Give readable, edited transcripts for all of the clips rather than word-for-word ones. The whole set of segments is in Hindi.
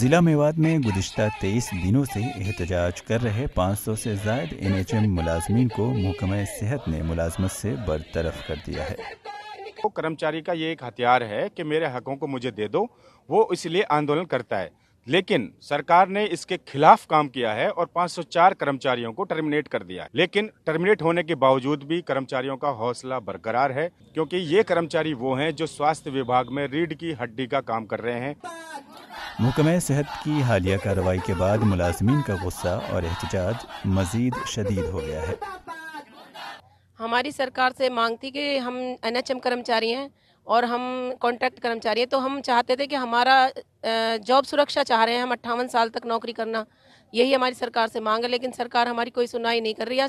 जिला मेवात में गुज़िश्ता 23 दिनों से एहतजाज कर रहे 500 से ज़ायद NHM मुलाजमीन को महकमा सेहत ने मुलाजमत से बरतरफ कर दिया है। वो कर्मचारी का ये एक हथियार है कि मेरे हकों को मुझे दे दो, वो इसलिए आंदोलन करता है। लेकिन सरकार ने इसके खिलाफ काम किया है और 504 कर्मचारियों को टर्मिनेट कर दिया है। लेकिन टर्मिनेट होने के बावजूद भी कर्मचारियों का हौसला बरकरार है, क्योंकि ये कर्मचारी वो हैं जो स्वास्थ्य विभाग में रीढ़ की हड्डी का काम कर रहे हैं। महकमा सेहत की हालिया कार्रवाई के बाद मुलाजमीन का गुस्सा और एहतजाज मजीद शदीद हो गया है। हमारी सरकार से मांग थी कि हम NHM कर्मचारी हैं और हम कॉन्ट्रैक्ट कर्मचारी हैं, तो हम चाहते थे कि हमारा जॉब सुरक्षा चाह रहे हैं, हम 58 साल तक नौकरी करना, यही हमारी सरकार से मांग है। लेकिन सरकार हमारी कोई सुनवाई नहीं कर रही है।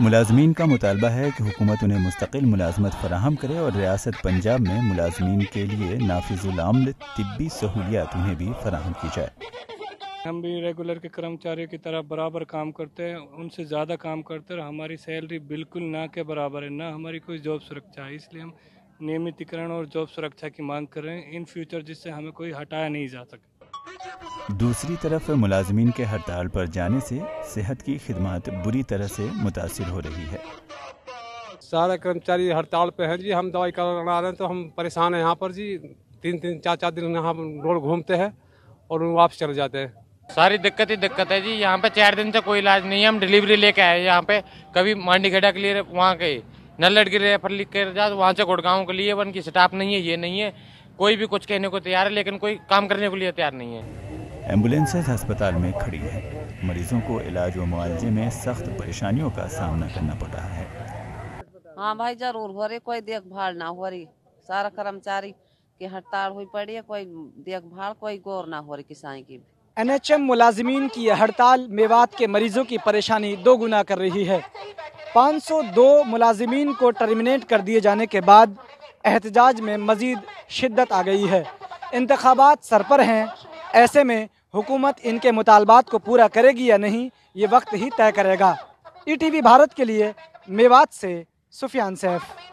मुलाजमीन का मुतालबा है कि हुकूमत उन्हें मुस्तकिल मुलाजमत फराहम करे और रियासत पंजाब में मुलाजमीन के लिए नाफिजुल अमल तिब्बी सहूलियात उन्हें भी फराहम की जाए। हम भी रेगुलर के कर्मचारियों की तरह बराबर काम करते हैं, उनसे ज़्यादा काम करते हैं। हमारी सैलरी बिल्कुल ना के बराबर है, ना हमारी कोई जॉब सुरक्षा है। इसलिए हम नियमितीकरण और जॉब सुरक्षा की मांग कर रहे हैं इन फ्यूचर, जिससे हमें कोई हटाया नहीं जा सके। दूसरी तरफ मुलाजमीन के हड़ताल पर जाने से सेहत की खिदमत बुरी तरह से मुतासिर हो रही है। सारे कर्मचारी हड़ताल पे हैं जी। हम दवाई करवा रहे हैं तो हम परेशान हैं यहाँ पर जी। 3-3 4-4 दिन यहाँ रोड घूमते हैं और वापस चले जाते हैं। सारी दिक्कत ही दिक्कत है जी। यहाँ पे 4 दिन से कोई इलाज नहीं है। हम डिलीवरी लेके आए यहाँ पे, कभी मांडीखेड़ा के लिए, वहाँ के नल्लड़ के रेफर लिख कर जा, वहाँ से गुड़गांव के लिए। उनकी स्टाफ नहीं है, ये नहीं है, कोई भी कुछ कहने को तैयार है, लेकिन कोई काम करने के लिए तैयार नहीं है। एम्बुलेंसेज अस्पताल में खड़ी है, मरीजों को इलाज व मुआवजे में सख्त परेशानियों का सामना करना पड़ रहा है। हाँ भाई, जरूर हो रही, कोई देखभाल ना हो रही। सारा कर्मचारी की हड़ताल हुई पड़ी है, कोई देखभाल, कोई गौर ना हो रही किसान की। NHM मुलाजमीन की यह हड़ताल मेवात के मरीजों की परेशानी दोगुना कर रही है। 502 मुलाजमीन को टर्मिनेट कर दिए जाने के बाद एहतजाज में मजीद शिद्दत आ गई है। इंतखाबात सर पर हैं, ऐसे में हुकूमत इनके मुतालबात को पूरा करेगी या नहीं, ये वक्त ही तय करेगा। ETV भारत के लिए मेवात से सुफियान सैफ।